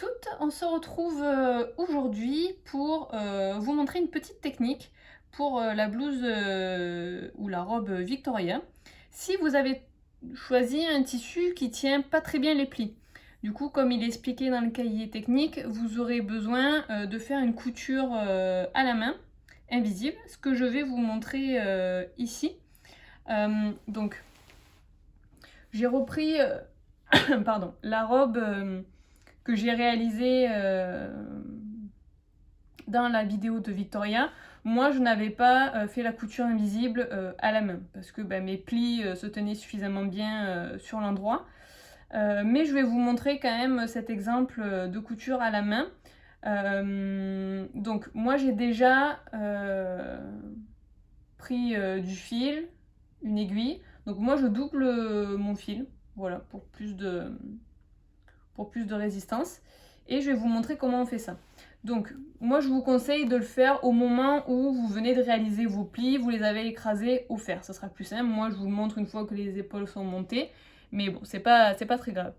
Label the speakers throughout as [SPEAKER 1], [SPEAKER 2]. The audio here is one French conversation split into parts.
[SPEAKER 1] toutes, on se retrouve aujourd'hui pour vous montrer une petite technique pour la blouse ou la robe Victoria. Si vous avez choisi un tissu qui tient pas très bien les plis, du coup, comme il est expliqué dans le cahier technique, vous aurez besoin de faire une couture à la main, invisible, ce que je vais vous montrer ici. Donc, j'ai repris pardon, la robe que j'ai réalisée dans la vidéo de Victoria. Moi, je n'avais pas fait la couture invisible à la main parce que mes plis se tenaient suffisamment bien sur l'endroit. Mais je vais vous montrer quand même cet exemple de couture à la main. Donc moi j'ai déjà pris du fil, une aiguille. Donc moi je double mon fil, voilà, pour plus de résistance. Et je vais vous montrer comment on fait ça. Donc moi je vous conseille de le faire au moment où vous venez de réaliser vos plis, vous les avez écrasés au fer, ça sera plus simple. Moi je vous le montre une fois que les épaules sont montées, mais bon, c'est pas très grave.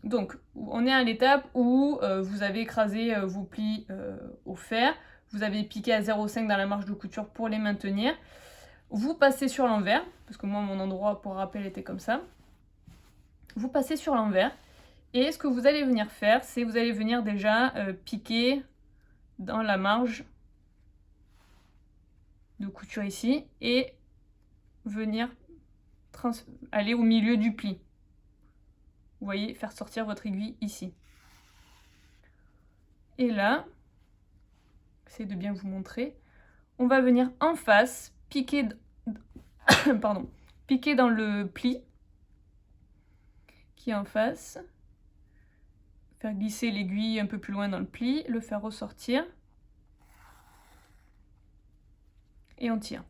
[SPEAKER 1] Donc on est à l'étape où vous avez écrasé vos plis au fer, vous avez piqué à 0,5 dans la marge de couture pour les maintenir. Vous passez sur l'envers, parce que moi mon endroit pour rappel était comme ça. Vous passez sur l'envers, et ce que vous allez venir faire, c'est vous allez venir déjà piquer dans la marge de couture ici, et venir aller au milieu du pli. Vous voyez, faire sortir votre aiguille ici. Et là, j'essaie de bien vous montrer, on va venir en face, piquer, pardon, piquer dans le pli qui est en face, faire glisser l'aiguille un peu plus loin dans le pli, le faire ressortir, et on tire.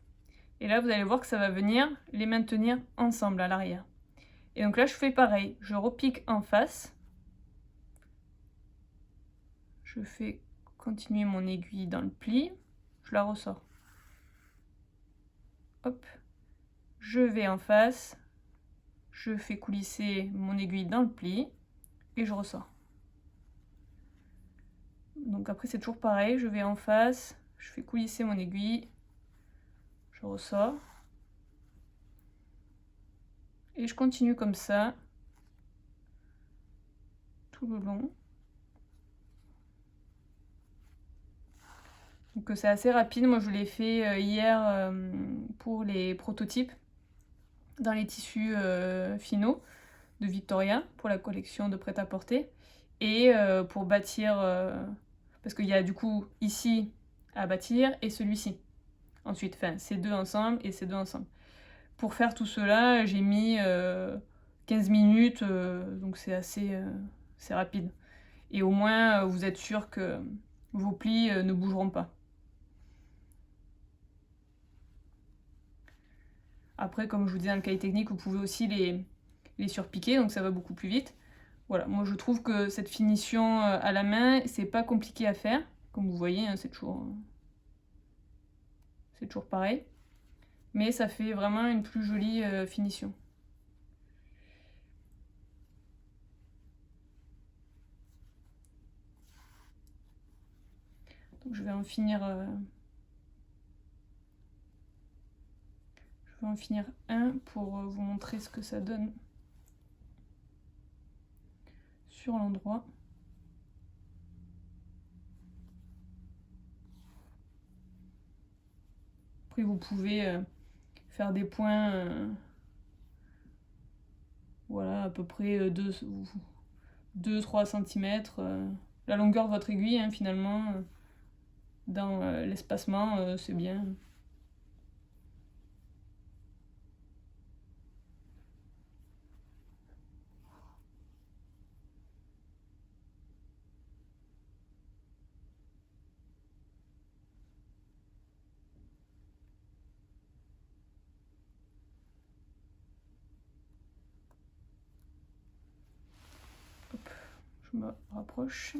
[SPEAKER 1] Et là, vous allez voir que ça va venir les maintenir ensemble à l'arrière. Et donc là, je fais pareil, je repique en face, je fais continuer mon aiguille dans le pli, je la ressors. Hop, je vais en face, je fais coulisser mon aiguille dans le pli, et je ressors. Donc après, c'est toujours pareil, je vais en face, je fais coulisser mon aiguille, je ressors. Et je continue comme ça, tout le long. Donc c'est assez rapide, moi je l'ai fait hier pour les prototypes, dans les tissus finaux de Victoria, pour la collection de prêt-à-porter. Et pour bâtir, parce qu'il y a du coup ici à bâtir et celui-ci. Ensuite, enfin ces deux ensemble et ces deux ensemble. Pour faire tout cela, j'ai mis 15 minutes, donc c'est assez c'est rapide. Et au moins, vous êtes sûr que vos plis ne bougeront pas. Après, comme je vous disais dans le cahier technique, vous pouvez aussi les surpiquer, donc ça va beaucoup plus vite. Voilà, moi je trouve que cette finition à la main, c'est pas compliqué à faire. Comme vous voyez, hein, c'est toujours pareil. Mais ça fait vraiment une plus jolie finition. Donc je vais en finir un pour vous montrer ce que ça donne sur l'endroit. Après vous pouvez faire des points voilà, à peu près 2-3 cm. La longueur de votre aiguille, hein, finalement, dans l'espacement, c'est bien. Hop, je me rapproche.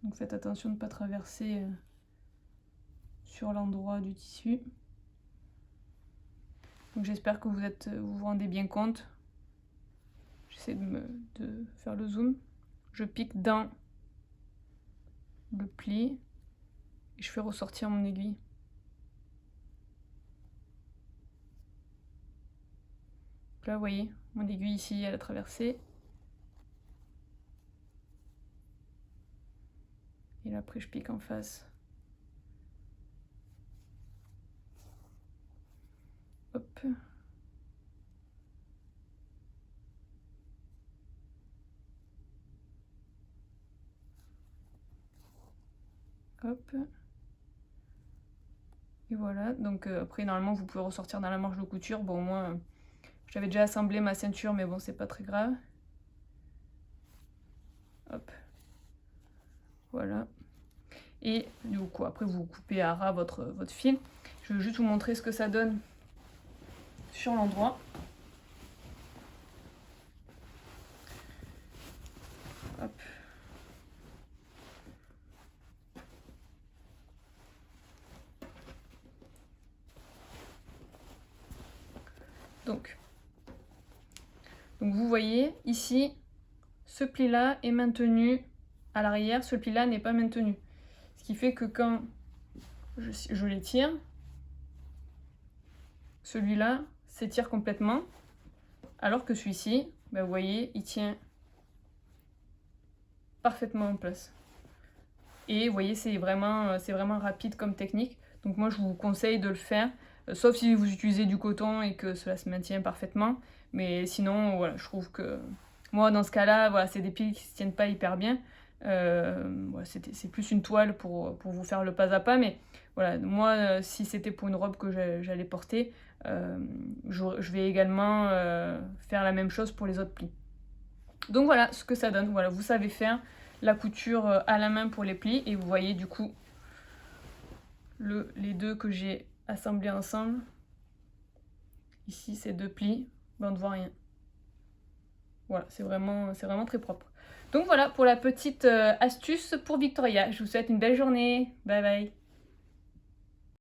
[SPEAKER 1] Donc faites attention de ne pas traverser sur l'endroit du tissu. Donc j'espère que vous vous rendez bien compte. J'essaie de faire le zoom. Je pique dans le pli et je fais ressortir mon aiguille. Donc là, vous voyez, mon aiguille ici, elle a traversé. Et là, après, je pique en face. Hop. Hop. Et voilà, donc après normalement vous pouvez ressortir dans la manche de couture. Bon, moi j'avais déjà assemblé ma ceinture, mais bon, c'est pas très grave. Hop. Voilà. Et du coup, après vous coupez à ras votre fil. Je vais juste vous montrer ce que ça donne sur l'endroit. Hop. Donc vous voyez ici, ce pli là est maintenu à l'arrière, ce pli là n'est pas maintenu. Ce qui fait que quand je l'étire, celui-là s'étire complètement, alors que celui-ci, ben vous voyez, il tient parfaitement en place. Et vous voyez, c'est vraiment rapide comme technique. Donc moi, je vous conseille de le faire, sauf si vous utilisez du coton et que cela se maintient parfaitement. Mais sinon, voilà, je trouve que moi, dans ce cas-là, voilà, c'est des piles qui ne se tiennent pas hyper bien. Voilà, c'est plus une toile pour vous faire le pas à pas. Mais voilà, moi, si c'était pour une robe que j'allais porter, je vais également faire la même chose pour les autres plis. Donc voilà ce que ça donne. Voilà, vous savez faire la couture à la main pour les plis. Et vous voyez du coup les deux que j'ai assemblés ensemble. Ici, ces deux plis, ben, on ne voit rien. Voilà, c'est vraiment très propre. Donc voilà pour la petite astuce pour Victoria. Je vous souhaite une belle journée. Bye bye.